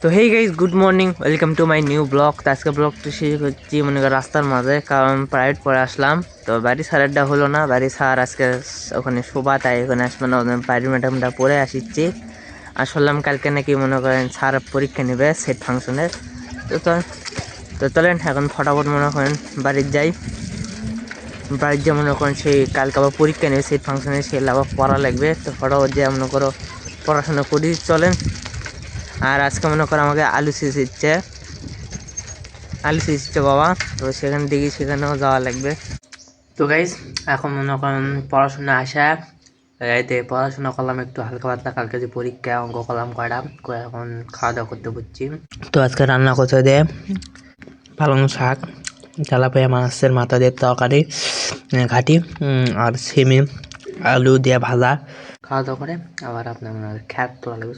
তো hey guys, good morning, welcome to my new blog. তো আজকে ব্লগটা শেষ করছি মনে করি রাস্তার মাঝে, কারণ প্রাইভেট পরে আসলাম। তো বাড়ি স্যারেরটা হলো না, বাড়ি স্যার আজকে ওখানে শোভা, তাই ওখানে আসবে না, প্রাইভেট ম্যাডামটা পরে আসিচ্ছি। আর শুনলাম কালকে নাকি মনে করেন স্যার পরীক্ষা নেবে সেট ফাংশনের। তো চলেন এখন ফটাফট মনে করেন বাড়ির যাই। বাড়ির যে মনে করেন সেই কালকে আবার পরীক্ষা নেবে সেট ফাংশনের, সেগুলো আবার পড়া লাগবে। তো ফটাফট যে মনে করো পড়াশোনা করি, চলেন। আর আজকে মনে করো আমাকে আলু সিঁচছে বাবা, তো সেখানে দেখি সেখানেও যাওয়া লাগবে। তো গাইজ এখন মনে করেন পড়াশোনা আসা এতে পড়াশোনা করলাম একটু হালকা পাতলা, কালকে যে পরীক্ষা অঙ্ক করলাম কয়টা, এখন খাওয়া দাওয়া করতে পারছি। তো আজকে রান্না করতে দে পালং শাক, তেলাপিয়া মাছের মাথা দিয়ে তরকারি ঘাটি, আর সিমি আলু দিয়ে ভাজা। খাওয়া দাওয়া করে আবার আপনার খ্যার তোলা লাগবে।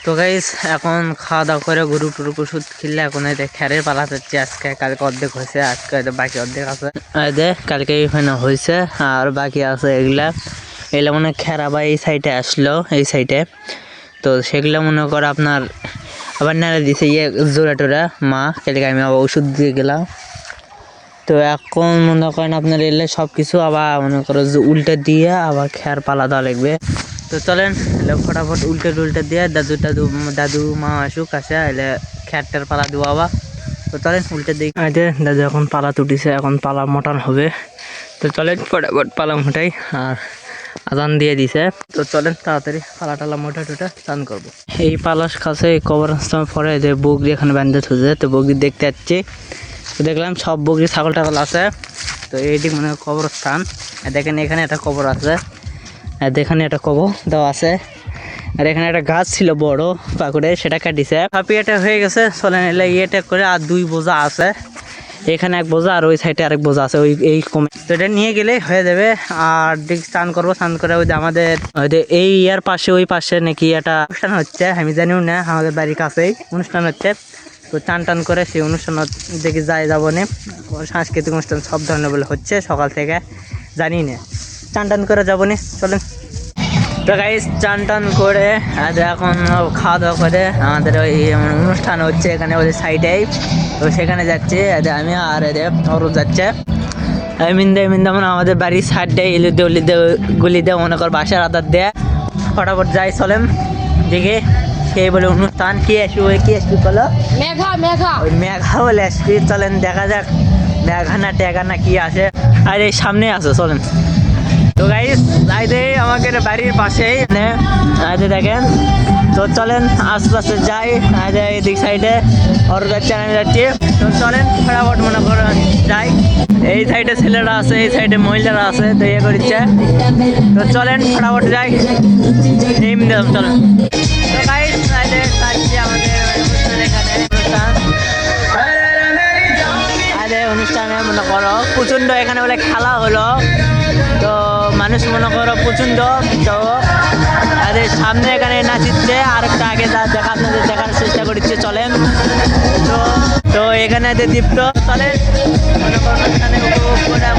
তো গাইস এখন খাওয়া দাওয়া করে গরু টুরু ওষুধ খেললে এখন খ্যারের পালা হচ্ছে। আজকে কালকে অর্ধেক হয়েছে, আজকে বাকি অর্ধেক আছে, কালকে এখানে হয়েছে আর বাকি আছে। এগুলা মনে খ্যারা বা এই সাইডে আসলো, এই সাইডে। তো সেগুলো মনে করো আপনার আবার নাড়া দিছে জোড়া টোরা মা, কালকে আমি আবার ওষুধ দিয়ে গেলাম। তো এখন মনে করেন আপনার এলে সব কিছু আবার মনে করো যে উল্টে দিয়ে আবার খ্যার পালা দেওয়া লাগবে। তো চলেন এলে ফটাফট উল্টে দিয়ে দাদু মা আসুক, আসে এলে খ্যারটার পালা দেবো আবার। তো চলেন উল্টে দিই। দাদু এখন পালা তুটিছে, এখন পালা মোটান হবে। তো চলেন ফটাফট পালা মোটাই, আর আজান দিয়ে দিছে। তো চলেন তাড়াতাড়ি পালা টালা মোটা টোটা চান করবো। এই পালাস কাছে কবরস্থান পরে যে বগরি এখানে বান্ধে থুছে, তো বগরি দেখতে যাচ্ছি। তো দেখলাম সব বগরি ছাগল টাগল আছে। তো এইটি মনে হয় কবরস্থান। দেখেন এখানে একটা কবর আছে, এখানে একটা কবর দেওয়া আছে, আর এখানে একটা গাছ ছিল বড় পাকুড়ে, সেটা কাটিছে। ফাঁপি এটা হয়ে গেছে, চলেন এলে ইয়েটা করে। আর 2 বোঝা আছে, এখানে 1 বোঝা আর ওই সাইডে আরেক বোঝা আছে, ওই এই কমে। তো এটা নিয়ে গেলে হয়ে যাবে। আর স্নান করবো, স্নান করে ওই যে আমাদের এই ইয়ার পাশে ওই পাশে নাকি একটা অনুষ্ঠান হচ্ছে, আমি জানিও না, আমাদের বাড়ির কাছেই অনুষ্ঠান হচ্ছে। তো টান করে সেই অনুষ্ঠান দেখে যাবো না। সাংস্কৃতিক অনুষ্ঠান সব ধরনের বলে হচ্ছে সকাল থেকে, জানি না, টান করে যাবো না, চলেন। তো গাইস টান করে এখন খাওয়া দাওয়া করে আমাদের ওই অনুষ্ঠান হচ্ছে এখানে ওদের সাইডেই। তো সেখানে যাচ্ছে আমি আর অরুণ যাচ্ছে। মিন্দা মানে আমাদের বাড়ির সাইডটাই এলিদে গুলিতে মনে কর বাসার আদার দেয়। ফটাফট যাই চলেন দেখে। সেই বলে অনুষ্ঠান কি আসবি বলো, ওই মেঘা বলে আসবি। চলেন দেখা যাক মেঘা না টেঘা না কি আসে। আর এই সামনে আছে, চলেন। তো গাইস আমাকে বাড়ির পাশেই দেখেন। তো চলেন আশপাশে যাই, এদিক সাইডে ওর যাচ্ছে আমি যাচ্ছি। তো চলেন ফটাফট মনে করো যাই। এই সাইডে ছেলেরা আছে, এই সাইডে মহিলারা আছে, তো ইয়ে করছে। তো চলেন ফটাফট যাই, চলেন। তো গাইস আমাদের অনুষ্ঠানে মনে করো প্রচণ্ড এখানে বলে খেলা হলো। তো মানুষ মনে করো প্রচণ্ড, তো সামনে এখানে নাচিচ্ছে, আর একটা আগে আপনাদের দেখার চেষ্টা করছে, চলেন। তো এখানে দীপ্ত, চলেন মনে করো অনুষ্ঠানে উপভোগ করে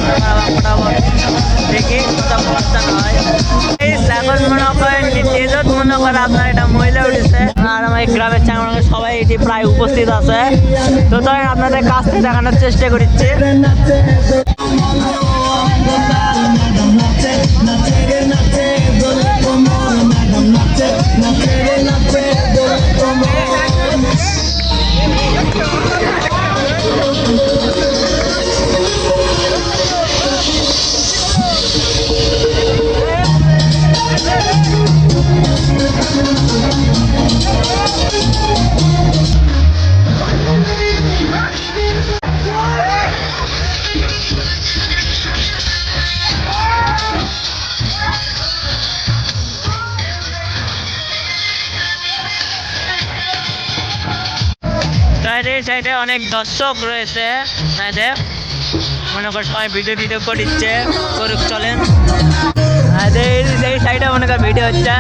দেখি অনুষ্ঠান হয়। এখন মনে করেন তেজত মনে করে আপনার এটা মহিলা উঠেছে, আর আমার গ্রামের চাঙ্গা সবাই এটি প্রায় উপস্থিত আছে। তো তখন আপনাদের কাছ থেকে দেখানোর চেষ্টা করছি। সাইডে অনেক দর্শক রয়েছে, মনে কর সবাই ভিডিও করছে, করুক, চলেন। এই সাইডে মনে কর ভিডিও হচ্ছে,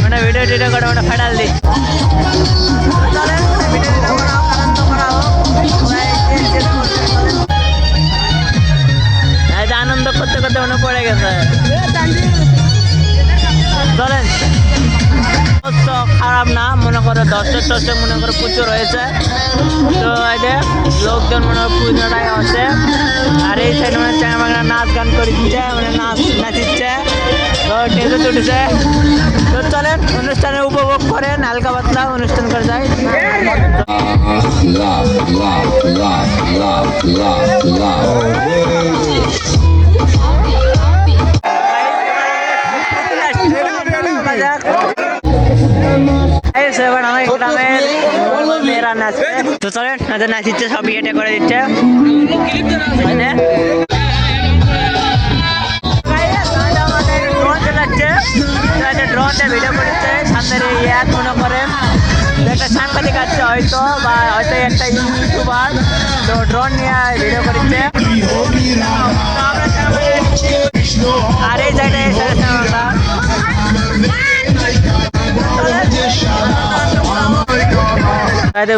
ওটা ভিডিও করে ওটা ফাটাল দিই। চলেন আনন্দ করতে করতে মনে পড়ে গেছে, চলেন। খারাপ না মনে করো দর্শক টর্শক মনে করো প্রচুর হয়েছে। তো এই যে লোকজন মনে করো পুজোটাই আছে। আর এই সাইডে মানে চ্যাংরা নাচ গান করে দিচ্ছে, মানে নাচিচ্ছে, তো টেজে উঠেছে। তো চলেন অনুষ্ঠানে উপভোগ করেন, হালকা পাতলা অনুষ্ঠান করে যায়। মেয়েরা নাচছে, তো চলেন নাচিচ্ছে, সব ইয়েটা করে দিচ্ছে। ড্রোনটা ভিডিও করছে সামনের এক মনে করেন একটা সাংবাদিক আছে হয়তো, বা হয়তো একটা ইউটিউবার, তো ড্রোন নিয়ে ভিডিও করছে। আর এই জায়গায়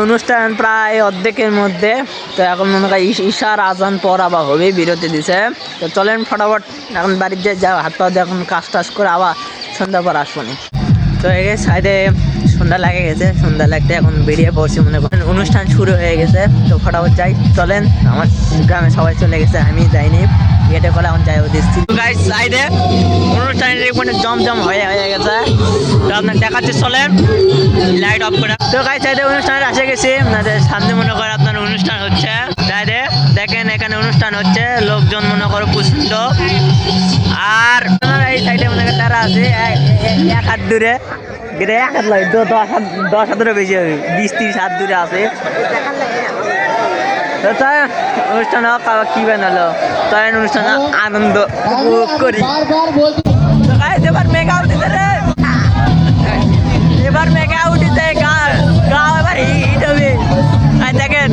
অনুষ্ঠান প্রায় অর্ধেকের মধ্যে, তো এখন মনে হয় ঈশার আজান পর আবার হবে, বিরতি দিছে। তো চলেন ফটাফট এখন বাড়ির যা হাত পা দিয়ে এখন কাজ টাজ করে আবার সন্ধ্যা পর আসবো না। তো এই সাইডে সন্ধ্যা লেগে গেছে, সন্ধ্যা লাগতে এখন বেরিয়ে পড়ছি, মনে করেন অনুষ্ঠান শুরু হয়ে গেছে। তো ফটাফট যাই, চলেন। আমার গ্রামে সবাই চলে গেছে, আমি যাইনি, এটা করে এখন যাই দিচ্ছি। তো গাইস সাইডে অনুষ্ঠানের মানে জমজম হয়ে গেছে, তো আপনার দেখাচ্ছে, চলেন লাইট অফ করে। তো গাইস সাইডে অনুষ্ঠানে এসে গেছি, আপনাদের সামনে মনে করে আপনার অনুষ্ঠান হচ্ছে। সাইডে দেখেন এখানে অনুষ্ঠান হচ্ছে, লোকজন মনে করো প্রচন্ড। আর এই সাইডে মনে করেন তারা আছে এক হাত দূরে, এক হাত লাগে, 10 হাতেরও বেশি হবে, 20-30 হাত দূরে আছে। অনুষ্ঠান হোক কি বানালো, তাই অনুষ্ঠান আনন্দ উপভোগ করি। এবার মেঘা উঠেছে রে, এবার মেঘা উঠেছে, গাও এবার হিট হবে। দেখেন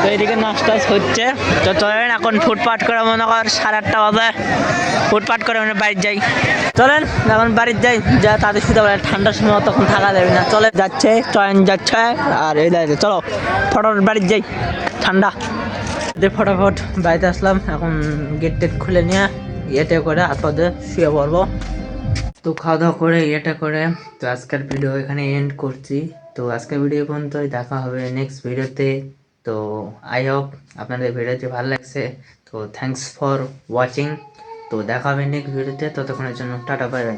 তো এদিকে নাস্তা হচ্ছে। তো চলেন এখন ফুটপাট করে মনে কর 8:30 বাজে, ফুটপাট করে মানে বাড়ি যাই। চলেন এখন বাড়ির যাই, যা তাদের শুতে পারে, ঠান্ডার সময় তখন থাকা যাবে না। চলে যাচ্ছে, ট্রেন যাচ্ছে, আর এই যাচ্ছে, চলো ফটাফট বাড়ির যাই, ঠান্ডা। ফটাফট বাড়িতে আসলাম, এখন গেট টেট খুলে নিয়ে ইয়েটা করে হাত পা দিয়ে শুয়ে পড়বো। তো খাওয়া দাওয়া করে ইয়েটা করে, তো আজকের ভিডিও এখানে এন্ড করছি। তো আজকের ভিডিও পর্যন্ত দেখা হবে নেক্সট ভিডিওতে। তো আই হোপ আপনাদের ভিডিওটি ভালো লাগছে। তো থ্যাংকস ফর ওয়াচিং। তো দেখা হবে নেক্সট ভিডিওতে, ততক্ষণের জন্য টাটা, বাই বাই।